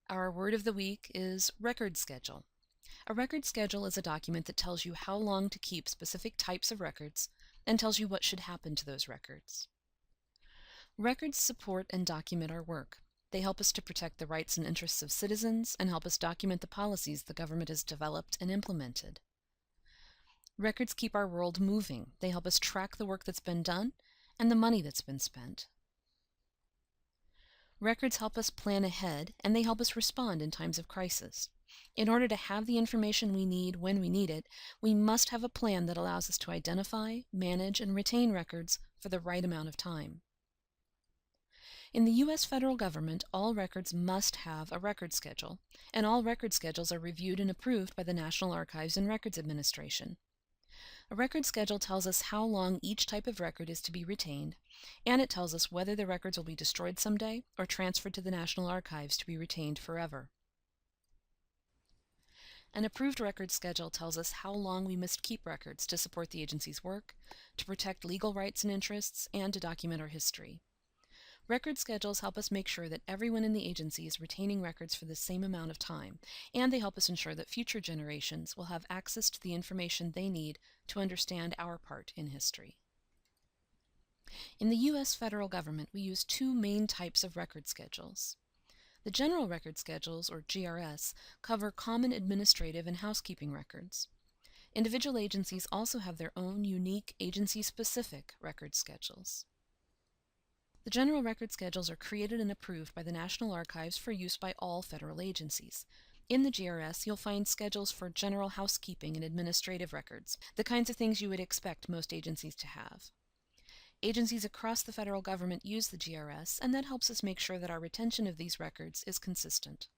Our word of the week is record schedule. A record schedule is a document that tells you how long to keep specific types of records and tells you what should happen to those records. Records support and document our work. They help us to protect the rights and interests of citizens and help us document the policies the government has developed and implemented. Records keep our world moving. They help us track the work that's been done and the money that's been spent. Records help us plan ahead, and they help us respond in times of crisis. In order to have the information we need when we need it, we must have a plan that allows us to identify, manage, and retain records for the right amount of time. In the U.S. federal government, all records must have a record schedule, and all record schedules are reviewed and approved by the National Archives and Records Administration. A record schedule tells us how long each type of record is to be retained, and it tells us whether the records will be destroyed someday or transferred to the National Archives to be retained forever. An approved record schedule tells us how long we must keep records to support the agency's work, to protect legal rights and interests, and to document our history. Record schedules help us make sure that everyone in the agency is retaining records for the same amount of time, and they help us ensure that future generations will have access to the information they need to understand our part in history. In the U.S. federal government, we use two main types of record schedules. The General Record Schedules, or GRS, cover common administrative and housekeeping records. Individual agencies also have their own unique agency-specific record schedules. The General Record Schedules are created and approved by the National Archives for use by all federal agencies. In the GRS, you'll find schedules for general housekeeping and administrative records, the kinds of things you would expect most agencies to have. Agencies across the federal government use the GRS, and that helps us make sure that our retention of these records is consistent.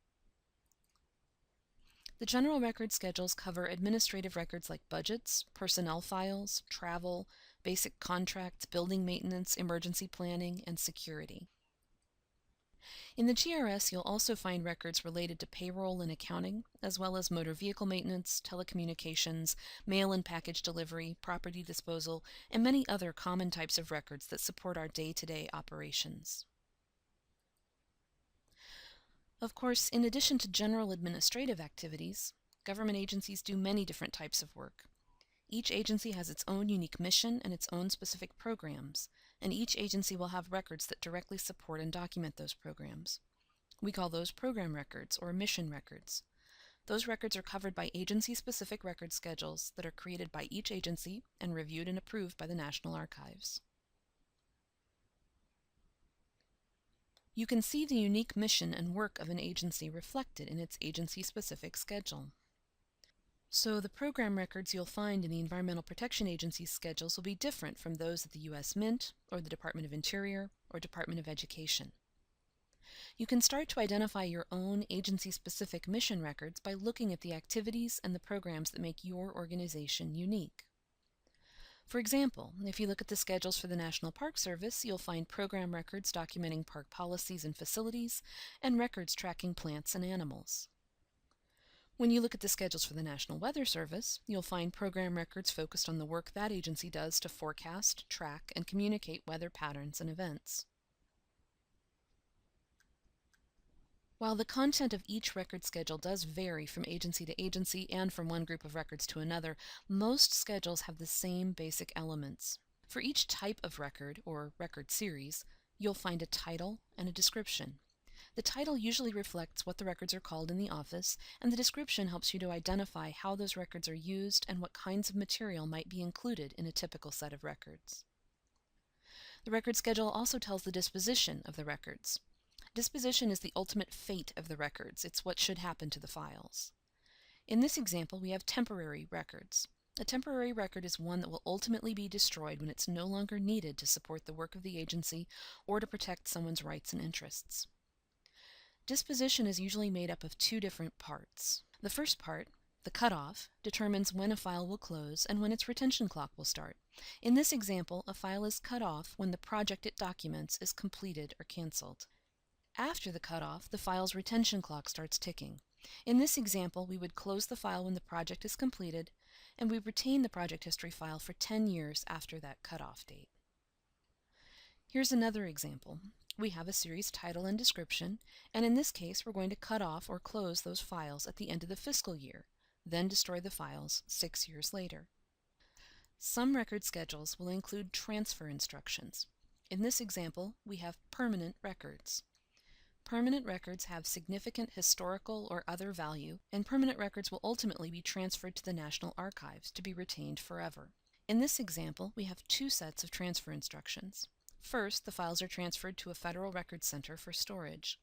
The General Record Schedules cover administrative records like budgets, personnel files, travel, basic contracts, building maintenance, emergency planning, and security. In the GRS, you'll also find records related to payroll and accounting, as well as motor vehicle maintenance, telecommunications, mail and package delivery, property disposal, and many other common types of records that support our day-to-day operations. Of course, in addition to general administrative activities, government agencies do many different types of work. Each agency has its own unique mission and its own specific programs, and each agency will have records that directly support and document those programs. We call those program records or mission records. Those records are covered by agency-specific record schedules that are created by each agency and reviewed and approved by the National Archives. You can see the unique mission and work of an agency reflected in its agency-specific schedule. So the program records you'll find in the Environmental Protection Agency's schedules will be different from those at the U.S. Mint, or the Department of Interior, or Department of Education. You can start to identify your own agency-specific mission records by looking at the activities and the programs that make your organization unique. For example, if you look at the schedules for the National Park Service, you'll find program records documenting park policies and facilities, and records tracking plants and animals. When you look at the schedules for the National Weather Service, you'll find program records focused on the work that agency does to forecast, track, and communicate weather patterns and events. While the content of each record schedule does vary from agency to agency and from one group of records to another, most schedules have the same basic elements. For each type of record, or record series, you'll find a title and a description. The title usually reflects what the records are called in the office, and the description helps you to identify how those records are used and what kinds of material might be included in a typical set of records. The record schedule also tells the disposition of the records. Disposition is the ultimate fate of the records. It's what should happen to the files. In this example, we have temporary records. A temporary record is one that will ultimately be destroyed when it's no longer needed to support the work of the agency or to protect someone's rights and interests. Disposition is usually made up of two different parts. The first part, the cutoff, determines when a file will close and when its retention clock will start. In this example, a file is cut off when the project it documents is completed or canceled. After the cutoff, the file's retention clock starts ticking. In this example, we would close the file when the project is completed, and we retain the project history file for 10 years after that cutoff date. Here's another example. We have a series title and description, and in this case we're going to cut off or close those files at the end of the fiscal year, then destroy the files 6 years later. Some record schedules will include transfer instructions. In this example, we have permanent records. Permanent records have significant historical or other value, and permanent records will ultimately be transferred to the National Archives to be retained forever. In this example, we have two sets of transfer instructions. First, the files are transferred to a federal records center for storage.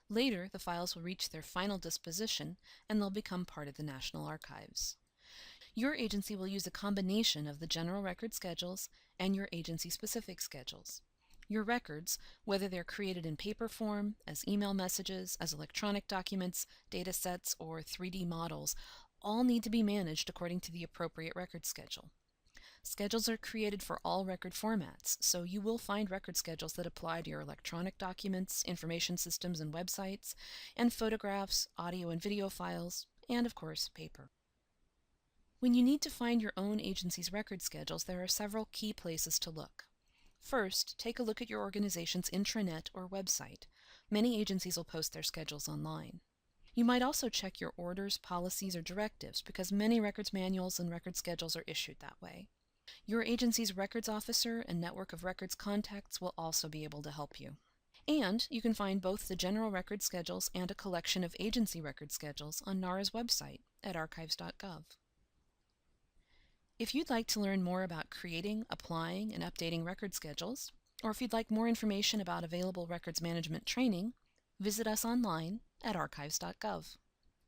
Later, the files will reach their final disposition and they'll become part of the National Archives. Your agency will use a combination of the general record schedules and your agency-specific schedules. Your records, whether they're created in paper form, as email messages, as electronic documents, data sets, or 3D models, all need to be managed according to the appropriate record schedule. Schedules are created for all record formats, so you will find record schedules that apply to your electronic documents, information systems and websites, and photographs, audio and video files, and of course, paper. When you need to find your own agency's record schedules, there are several key places to look. First, take a look at your organization's intranet or website. Many agencies will post their schedules online. You might also check your orders, policies, or directives because many records manuals and record schedules are issued that way. Your agency's records officer and network of records contacts will also be able to help you. And you can find both the general record schedules and a collection of agency record schedules on NARA's website at archives.gov. If you'd like to learn more about creating, applying, and updating record schedules, or if you'd like more information about available records management training, visit us online at archives.gov.